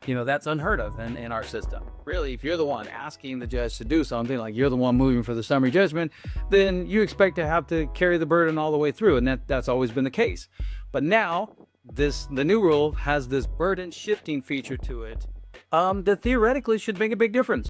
That's unheard of in our system. Really, if you're the one asking the judge to do something, like you're the one moving for the summary judgment, then you expect to have to carry the burden all the way through. And that's always been the case. But now the new rule has this burden shifting feature to it, that theoretically should make a big difference.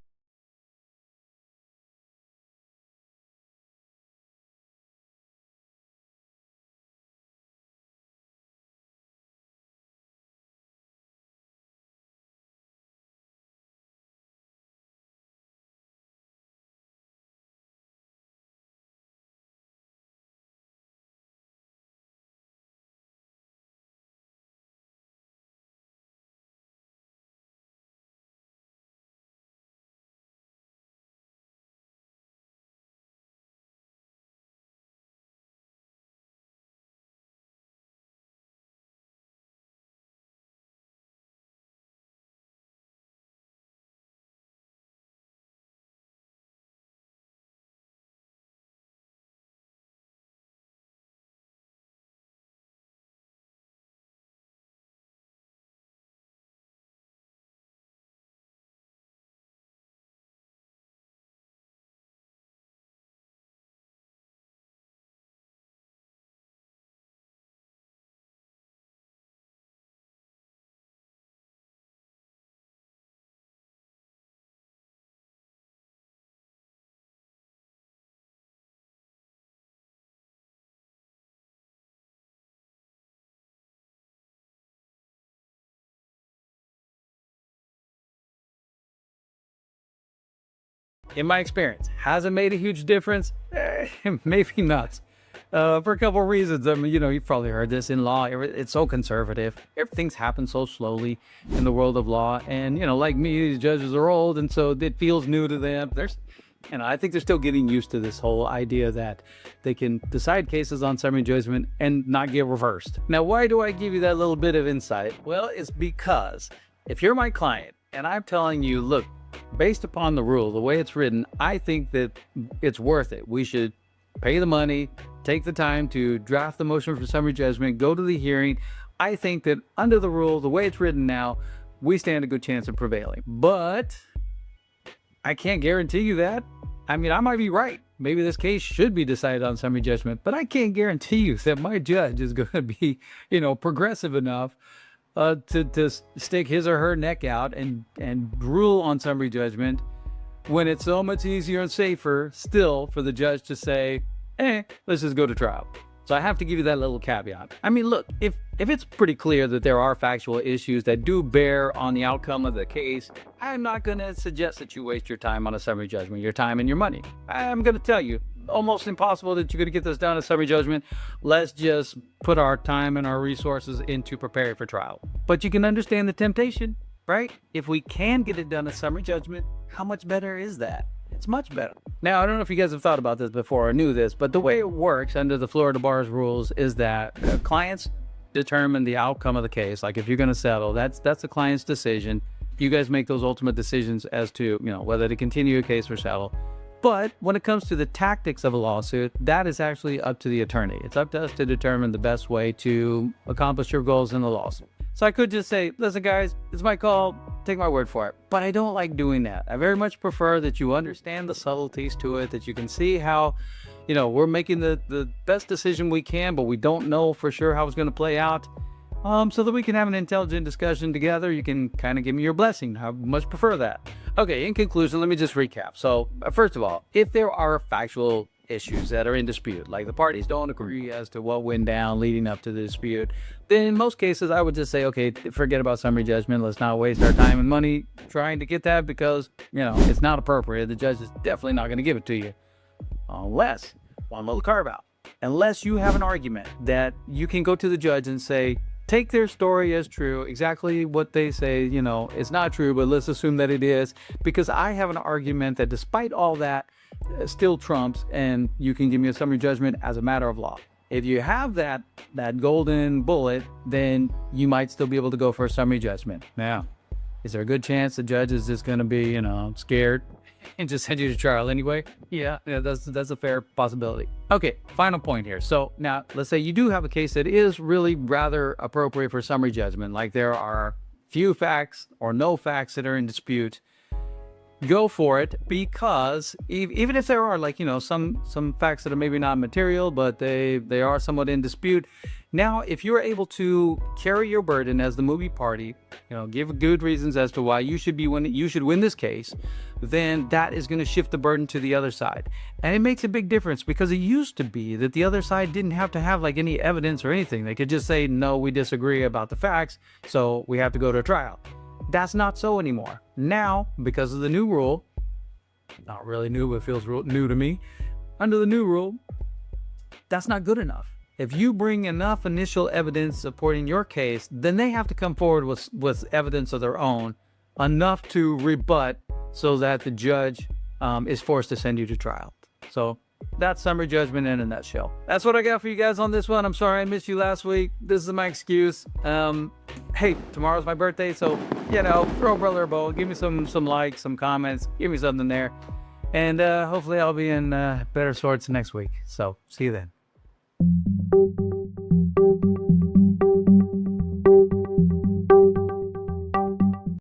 In my experience, has it made a huge difference? Maybe not. For a couple of reasons. I mean, you've probably heard this in law. It's so conservative. Everything's happened so slowly in the world of law. And, like me, these judges are old, and so it feels new to them. I think they're still getting used to this whole idea that they can decide cases on summary judgment and not get reversed. Now, why do I give you that little bit of insight? Well, it's because if you're my client and I'm telling you, look, based upon the rule, the way it's written, I think that it's worth it. We should pay the money, take the time to draft the motion for summary judgment, go to the hearing. I think that under the rule, the way it's written now, we stand a good chance of prevailing. But I can't guarantee you that. I mean, I might be right. Maybe this case should be decided on summary judgment, but I can't guarantee you that my judge is going to be, progressive enough to stick his or her neck out and rule on summary judgment, when it's so much easier and safer still for the judge to say, let's just go to trial. So I have to give you that little caveat. I mean, look, if it's pretty clear that there are factual issues that do bear on the outcome of the case, I'm not going to suggest that you waste your time on a summary judgment, your time and your money. I'm going to tell you, almost impossible that you're going to get this done at summary judgment. Let's just put our time and our resources into preparing for trial. But you can understand the temptation, right? If we can get it done at summary judgment, how much better is that? It's much better. Now, I don't know if you guys have thought about this before or knew this, but the way it works under the Florida Bar's rules is that clients determine the outcome of the case. Like if you're going to settle, that's the client's decision. You guys make those ultimate decisions as to, whether to continue a case or settle. But when it comes to the tactics of a lawsuit, that is actually up to the attorney. It's up to us to determine the best way to accomplish your goals in the lawsuit. So I could just say, listen, guys, it's my call. Take my word for it. But I don't like doing that. I very much prefer that you understand the subtleties to it, that you can see how, we're making the best decision we can, but we don't know for sure how it's going to play out. So that we can have an intelligent discussion together. You can kind of give me your blessing. I much prefer that. Okay, in conclusion, let me just recap. So, first of all, if there are factual issues that are in dispute, like the parties don't agree as to what went down leading up to the dispute, then in most cases, I would just say, okay, forget about summary judgment. Let's not waste our time and money trying to get that because, it's not appropriate. The judge is definitely not going to give it to you. Unless, one little carve out, unless you have an argument that you can go to the judge and say, take their story as true, exactly what they say, it's not true, but let's assume that it is, because I have an argument that despite all that, still trumps, and you can give me a summary judgment as a matter of law. If you have that golden bullet, then you might still be able to go for a summary judgment. Now, is there a good chance the judge is just going to be, scared and just send you to trial anyway? Yeah, that's a fair possibility. Okay, final point here. So now let's say you do have a case that is really rather appropriate for summary judgment, like there are few facts or no facts that are in dispute, go for it, because even if there are, like, some facts that are maybe not material, but they are somewhat in dispute. Now, if you're able to carry your burden as the movie party, give good reasons as to why you should win this case, then that is going to shift the burden to the other side. And it makes a big difference, because it used to be that the other side didn't have to have like any evidence or anything. They could just say, no, we disagree about the facts, so we have to go to trial. That's not so anymore. Now, because of the new rule, not really new, but feels new to me, under the new rule, that's not good enough. If you bring enough initial evidence supporting your case, then they have to come forward with evidence of their own, enough to rebut, so that the judge is forced to send you to trial. So that's summary judgment in a nutshell. That's what I got for you guys on this one. I'm sorry I missed you last week. This is my excuse. Hey, tomorrow's my birthday, so throw a brother a bone. Give me some likes, some comments. Give me something there, and hopefully I'll be in better sorts next week. So see you then.